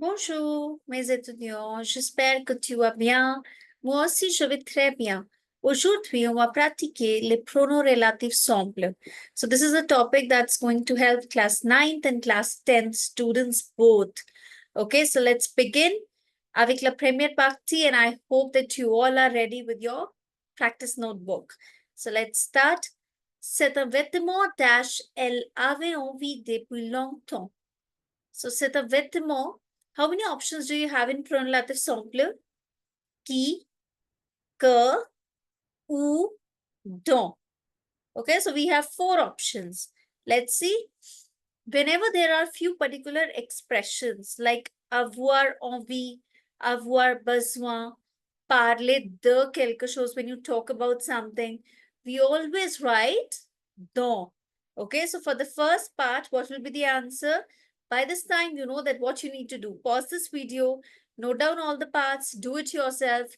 Bonjour, mes étudiants. J'espère que tu vas bien. Moi aussi, je vais très bien. Aujourd'hui, on va pratiquer les pronoms relatifs simples. So, this is a topic that's going to help class 9th and class 10th students both. Okay, so let's begin avec la première partie, and I hope that you all are ready with your practice notebook. So, let's start. C'est un vêtement dash elle avait envie depuis longtemps. So, c'est un vêtement. How many options do you have in pronoun relative simple? Qui, que, ou, dont. Okay, so we have 4 options. Let's see. Whenever there are few particular expressions like avoir envie, avoir besoin, parler de quelque chose, when you talk about something, we always write dont. Okay, so for the first part, what will be the answer? By this time, you know that what you need to do. Pause this video, note down all the parts, do it yourself,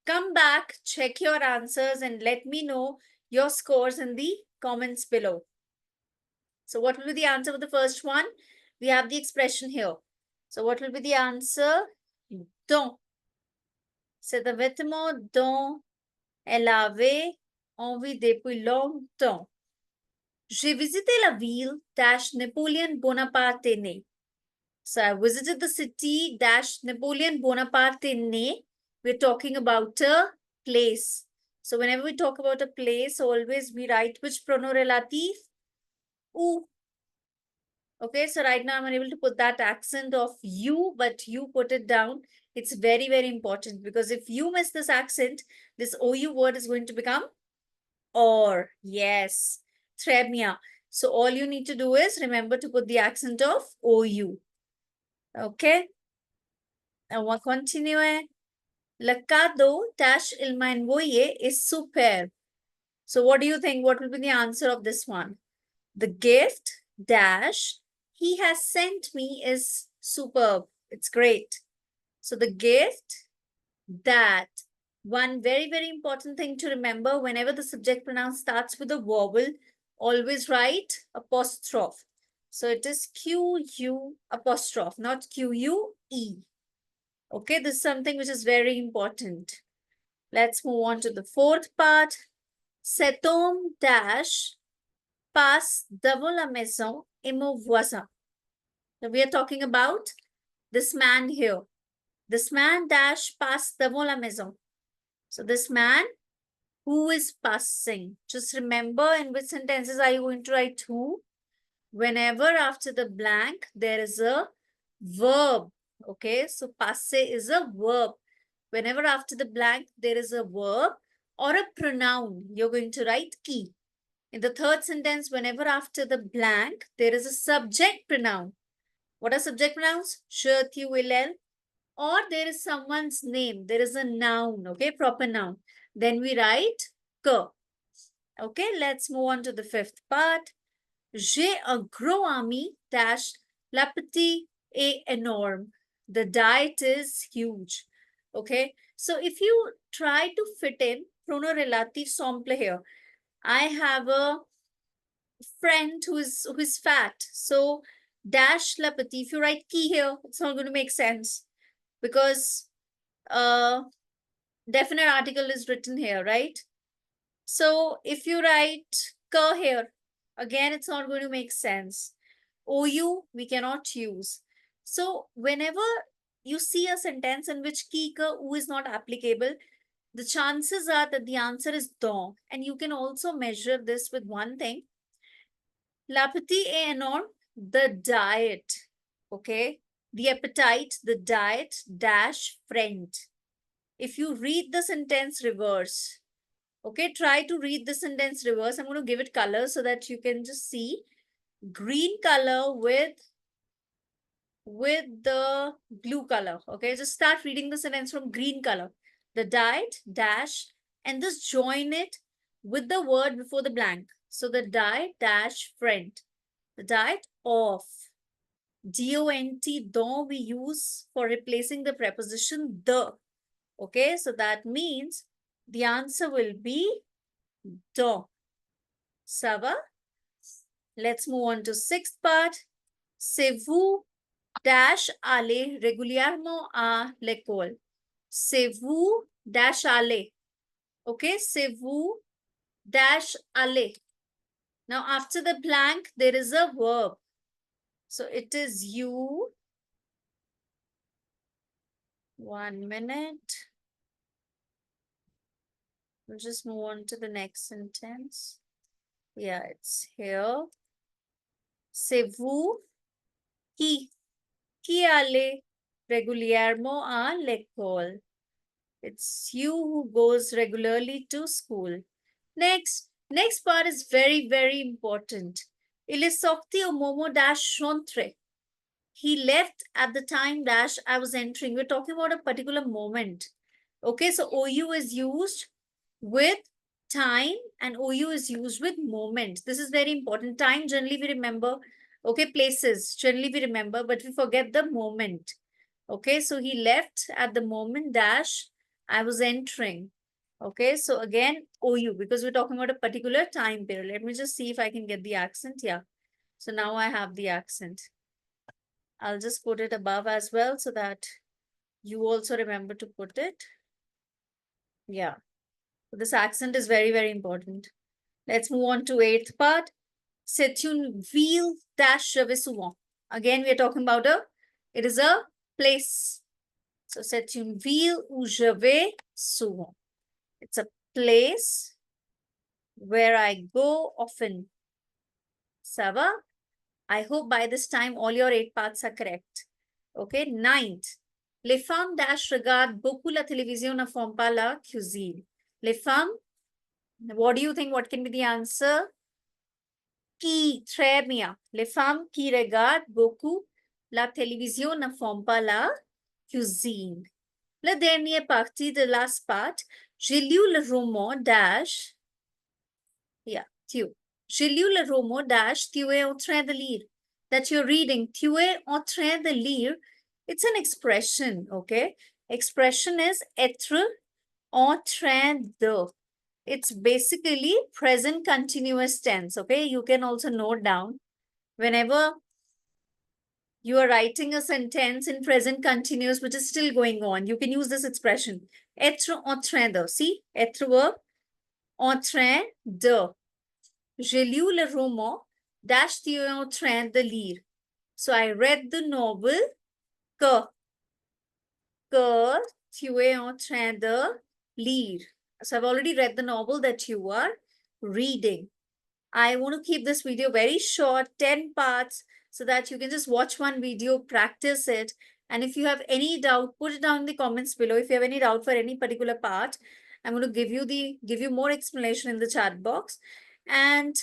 come back, check your answers, and let me know your scores in the comments below. So what will be the answer for the first one? We have the expression here. So what will be the answer? Dont. C'est un vêtement dont elle avait envie depuis longtemps. J'ai visité la ville dash Napoleon Bonaparte est né. So I visited the city dash Napoleon Bonaparte est né. We're talking about a place. So whenever we talk about a place, always we write which pronoun relative? Où. Okay, so right now I'm unable to put that accent of you, but you put it down. It's very, very important because if you miss this accent, this OU word is going to become or. Yes, très bien. So all you need to do is remember to put the accent of OU. Okay. On va continuer. Le cadeau dash il m'a envoyé is superbe. So what do you think? What will be the answer of this one? The gift dash he has sent me is superb. It's great. So the gift that one very, very important thing to remember whenever the subject pronoun starts with a vowel, always write apostrophe. So it is Q-U apostrophe, not Q-U-E. Okay, this is something which is very important. Let's move on to the fourth part. Cet homme dash passe devant la maison et mon voisin. So we are talking about this man here. This man dash passe devant la maison. So this man who is passing. Just remember in which sentences are you going to write who? Whenever after the blank there is a verb. Okay, so passe is a verb. Whenever after the blank there is a verb or a pronoun, you're going to write qui. In the third sentence, whenever after the blank there is a subject pronoun. What are subject pronouns? Je, tu, il, elle. Or there is someone's name. There is a noun, okay, proper noun. Then we write que. Okay, let's move on to the fifth part. J'ai un gros ami dash la petite est énorme. The diet is huge. Okay, so if you try to fit in pronoun relative simple here, I have a friend who is fat. So dash la petite. If you write qui here, it's not going to make sense because definite article is written here, right? So if you write que here, again, it's not going to make sense. OU, we cannot use. So whenever you see a sentence in which ki, ke, u is not applicable, the chances are that the answer is dont. And you can also measure this with one thing. L'appétit est énorme, the diet, okay? The appetite, the diet, dash, friend. If you read the sentence reverse, okay, try to read the sentence reverse. I'm going to give it color so that you can just see green color with the blue color. Okay, just start reading the sentence from green color. The diet, dash, and just join it with the word before the blank. So the diet, dash, friend. The diet of. D-O-N-T, dont we use for replacing the preposition the. Okay, so that means the answer will be dont. Ça va? Let's move on to sixth part. C'est vous dash aller régulièrement à l'école. C'est vous dash aller. Okay, c'est vous dash aller. Now, after the blank, there is a verb. So it is you. 1 minute. We'll just move on to the next sentence. Yeah, it's here. C'est vous qui allez régulièrement à l'école. It's you who goes regularly to school. Next part is very, very important. Il est sorti au moment dash rentré. He left at the time dash I was entering. We're talking about a particular moment. Okay, so OU is used with time and OU is used with moment. This is very important. Time generally we remember. Okay, places generally we remember, but we forget the moment. Okay, so he left at the moment dash I was entering. Okay, so again, OU, because we're talking about a particular time period. Let me just see if I can get the accent. Yeah, so now I have the accent. I'll just put it above as well so that you also remember to put it. Yeah, so this accent is very, very important. Let's move on to eighth part. C'est une ville dash je vais souvent. Again, we are talking about it is a place. So, c'est une ville où je vais souvent. It's a place where I go often. Ça va? I hope by this time all your 8 parts are correct. Okay, ninth. Les femmes dash regardent beaucoup la télévision, ne font pas la cuisine. Les femmes, what do you think? What can be the answer? Qui, très bien. Les femmes qui regardent beaucoup la télévision ne font pas la cuisine. La dernière partie de last part, j'ai lu le roman dash. Yeah, tu. J'ai lu le roman dash, tu es en train de lire. That you're reading, tu es en train de lire. It's an expression, okay? Expression is être en train de. It's basically present continuous tense, okay? You can also note down whenever you are writing a sentence in present continuous, which is still going on, you can use this expression. Être en train de. See? Être verb. En train de. J'ai lu le roman dash tu es en train de lire. So I read the novel que tu es en train de lire. So I've already read the novel that you are reading. I want to keep this video very short, 10 parts, so that you can just watch one video, practice it. And if you have any doubt, put it down in the comments below. If you have any doubt for any particular part, I'm going to give you more explanation in the chat box. And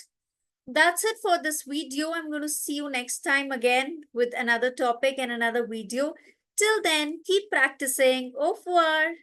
that's it for this video. I'm going to see you next time again with another topic and another video. Till then, keep practicing. Au revoir.